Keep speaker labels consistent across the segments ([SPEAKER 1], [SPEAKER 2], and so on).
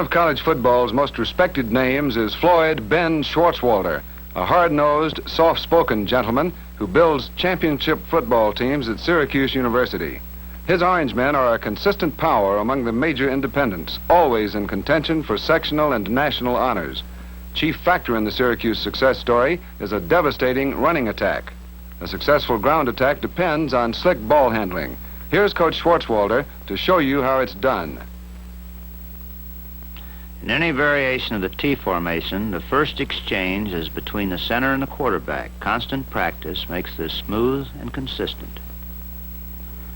[SPEAKER 1] of college football's most respected names is Floyd Ben Schwartzwalder, a hard-nosed, soft-spoken gentleman who builds championship football teams at Syracuse University. His Orangemen are a consistent power among the major independents, always in contention for sectional and national honors. Chief factor in the Syracuse success story is a devastating running attack. A successful ground attack depends on slick ball handling. Here's Coach Schwartzwalder to show you how it's done.
[SPEAKER 2] In any variation of the T formation, the first exchange is between the center and the quarterback. Constant practice makes this smooth and consistent.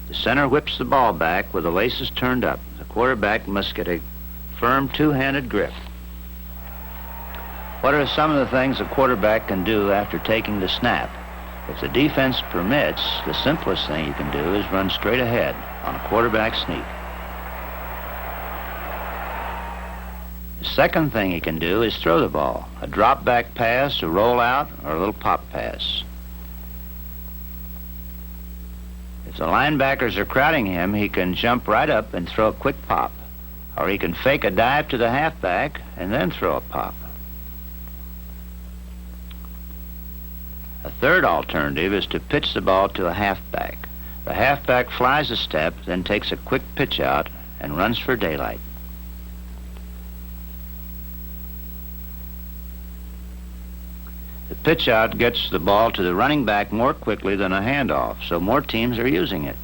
[SPEAKER 2] The center whips the ball back with the laces turned up. The quarterback must get a firm two-handed grip. What are some of the things a quarterback can do after taking the snap? If the defense permits, the simplest thing you can do is run straight ahead on a quarterback sneak. The second thing he can do is throw the ball, a drop-back pass, a roll-out, or a little pop pass. If the linebackers are crowding him, he can jump right up and throw a quick pop, or he can fake a dive to the halfback and then throw a pop. A third alternative is to pitch the ball to a halfback. The halfback flies a step, then takes a quick pitch out and runs for daylight. The pitch out gets the ball to the running back more quickly than a handoff, so more teams are using it.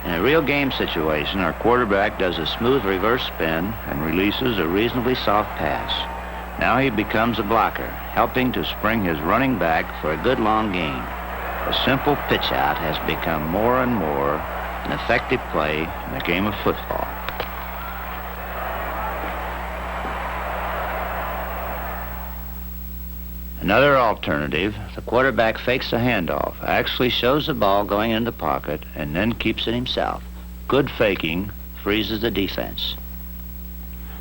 [SPEAKER 2] In a real game situation, our quarterback does a smooth reverse spin and releases a reasonably soft pass. Now he becomes a blocker, helping to spring his running back for a good long gain. A simple pitch out has become more and more an effective play in the game of football. Another alternative, the quarterback fakes a handoff, actually shows the ball going in the pocket, and then keeps it himself. Good faking freezes the defense.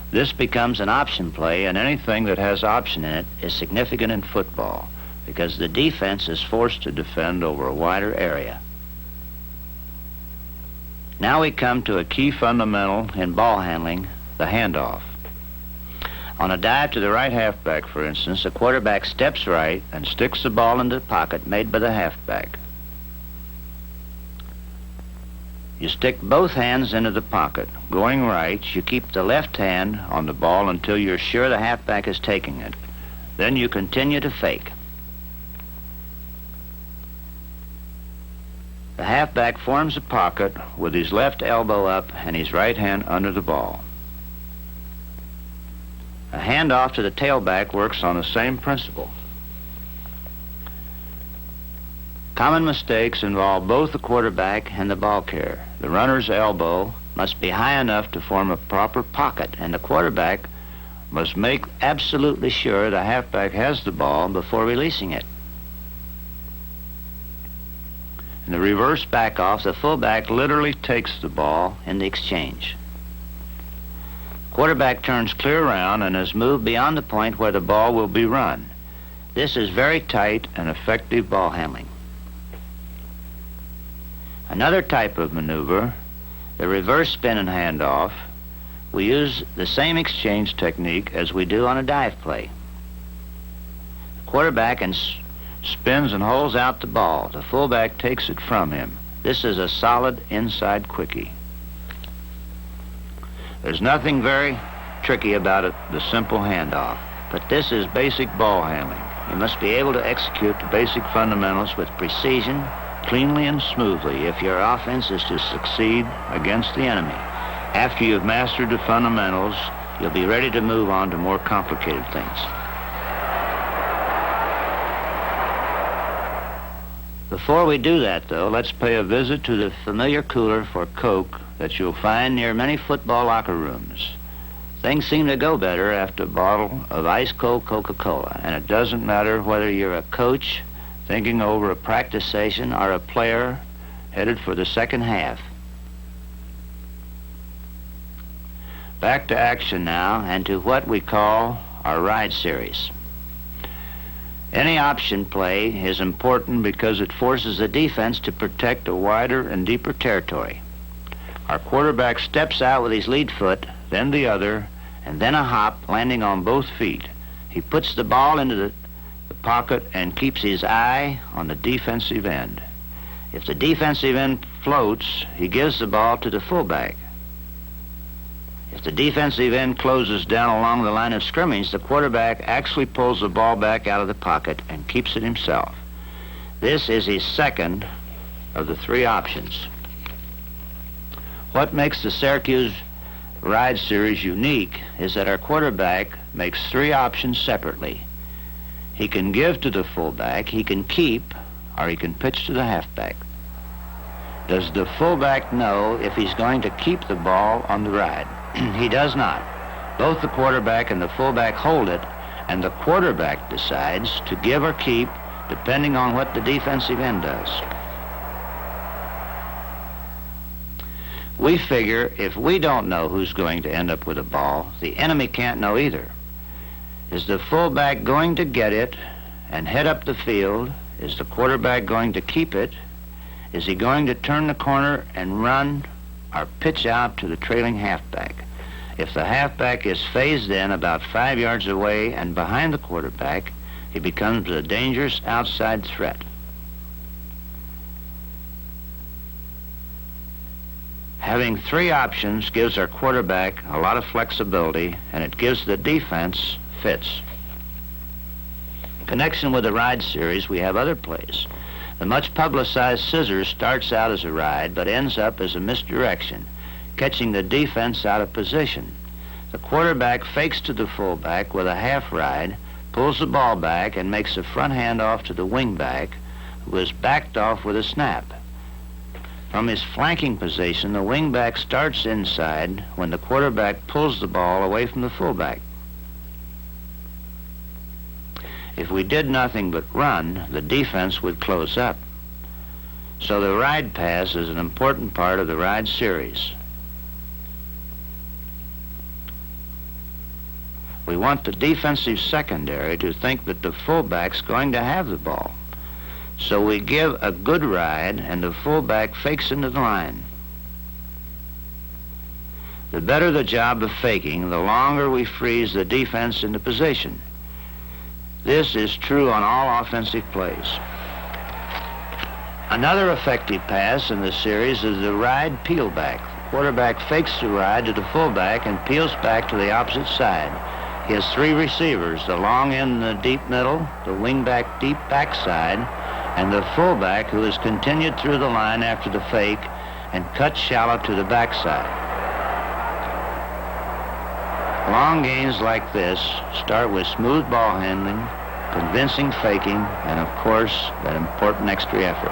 [SPEAKER 2] This becomes an option play, and anything that has option in it is significant in football because the defense is forced to defend over a wider area. Now we come to a key fundamental in ball handling, the handoff. On a dive to the right halfback, for instance, the quarterback steps right and sticks the ball into the pocket made by the halfback. You stick both hands into the pocket. Going right, you keep the left hand on the ball until you're sure the halfback is taking it. Then you continue to fake. The halfback forms a pocket with his left elbow up and his right hand under the ball. A handoff to the tailback works on the same principle. Common mistakes involve both the quarterback and the ball carrier. The runner's elbow must be high enough to form a proper pocket, and the quarterback must make absolutely sure the halfback has the ball before releasing it. In the reverse back-off, the fullback literally takes the ball in the exchange. Quarterback turns clear around and has moved beyond the point where the ball will be run. This is very tight and effective ball handling. Another type of maneuver, the reverse spin and handoff, we use the same exchange technique as we do on a dive play. The quarterback spins and holds out the ball. The fullback takes it from him. This is a solid inside quickie. There's nothing very tricky about it, the simple handoff, but this is basic ball handling. You must be able to execute the basic fundamentals with precision, cleanly and smoothly if your offense is to succeed against the enemy. After you've mastered the fundamentals, you'll be ready to move on to more complicated things. Before we do that, though, let's pay a visit to the familiar cooler for Coke that you'll find near many football locker rooms. Things seem to go better after a bottle of ice-cold Coca-Cola, and it doesn't matter whether you're a coach thinking over a practice session or a player headed for the second half. Back to action now, and to what we call our ride series. Any option play is important because it forces the defense to protect a wider and deeper territory. Our quarterback steps out with his lead foot, then the other, and then a hop, landing on both feet. He puts the ball into the pocket and keeps his eye on the defensive end. If the defensive end floats, he gives the ball to the fullback. If the defensive end closes down along the line of scrimmage, the quarterback actually pulls the ball back out of the pocket and keeps it himself. This is his second of the three options. What makes the Syracuse ride series unique is that our quarterback makes three options separately. He can give to the fullback, he can keep, or he can pitch to the halfback. Does the fullback know if he's going to keep the ball on the ride? He does not. Both the quarterback and the fullback hold it, and the quarterback decides to give or keep depending on what the defensive end does. We figure if we don't know who's going to end up with the ball, the enemy can't know either. Is the fullback going to get it and head up the field? Is the quarterback going to keep it? Is he going to turn the corner and run or pitch out to the trailing halfback? If the halfback is phased in about 5 yards away and behind the quarterback, he becomes a dangerous outside threat. Having three options gives our quarterback a lot of flexibility, and it gives the defense fits. In connection with the ride series, we have other plays. The much publicized scissors starts out as a ride, but ends up as a misdirection, catching the defense out of position. The quarterback fakes to the fullback with a half ride, pulls the ball back, and makes a front handoff to the wingback, who is backed off with a snap. From his flanking position, the wingback starts inside when the quarterback pulls the ball away from the fullback. If we did nothing but run, the defense would close up. So the ride pass is an important part of the ride series. We want the defensive secondary to think that the fullback's going to have the ball. So we give a good ride and the fullback fakes into the line. The better the job of faking, the longer we freeze the defense into position. This is true on all offensive plays. Another effective pass in the series is the ride peel back. The quarterback fakes the ride to the fullback and peels back to the opposite side. He has three receivers, the long end in the deep middle, the wingback deep backside, and the fullback who has continued through the line after the fake and cut shallow to the backside. Long gains like this start with smooth ball handling, convincing faking, and of course, that important extra effort.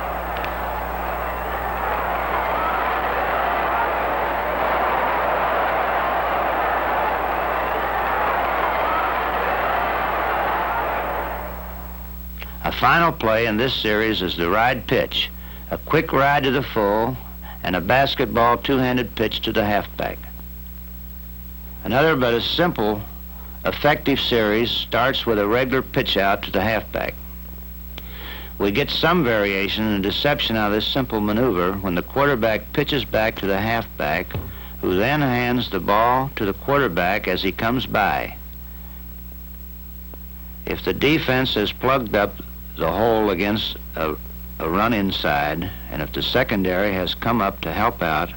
[SPEAKER 2] A final play in this series is the ride pitch, a quick ride to the full, and a basketball two-handed pitch to the halfback. Another but as simple, effective series starts with a regular pitch out to the halfback. We get some variation and deception out of this simple maneuver when the quarterback pitches back to the halfback, who then hands the ball to the quarterback as he comes by. If the defense has plugged up the hole against a run inside, and if the secondary has come up to help out,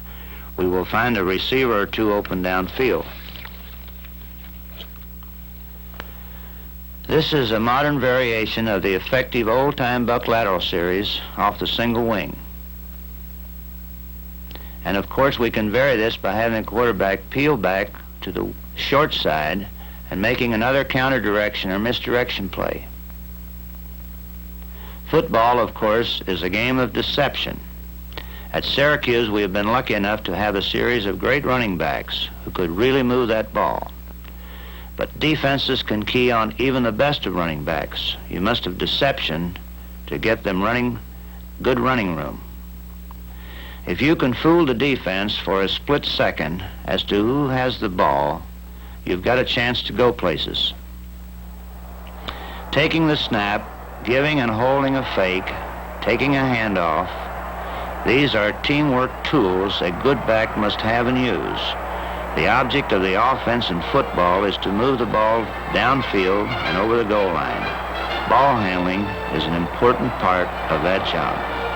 [SPEAKER 2] we will find a receiver or two open downfield. This is a modern variation of the effective old-time buck lateral series off the single wing. And of course we can vary this by having the quarterback peel back to the short side and making another counter direction or misdirection play. Football, of course, is a game of deception. At Syracuse, we have been lucky enough to have a series of great running backs who could really move that ball. But defenses can key on even the best of running backs. You must have deception to get them running good running room. If you can fool the defense for a split second as to who has the ball, you've got a chance to go places. Taking the snap, giving and holding a fake, taking a handoff, These are teamwork tools a good back must have and use. The object of the offense in football is to move the ball downfield and over the goal line. Ball handling is an important part of that job.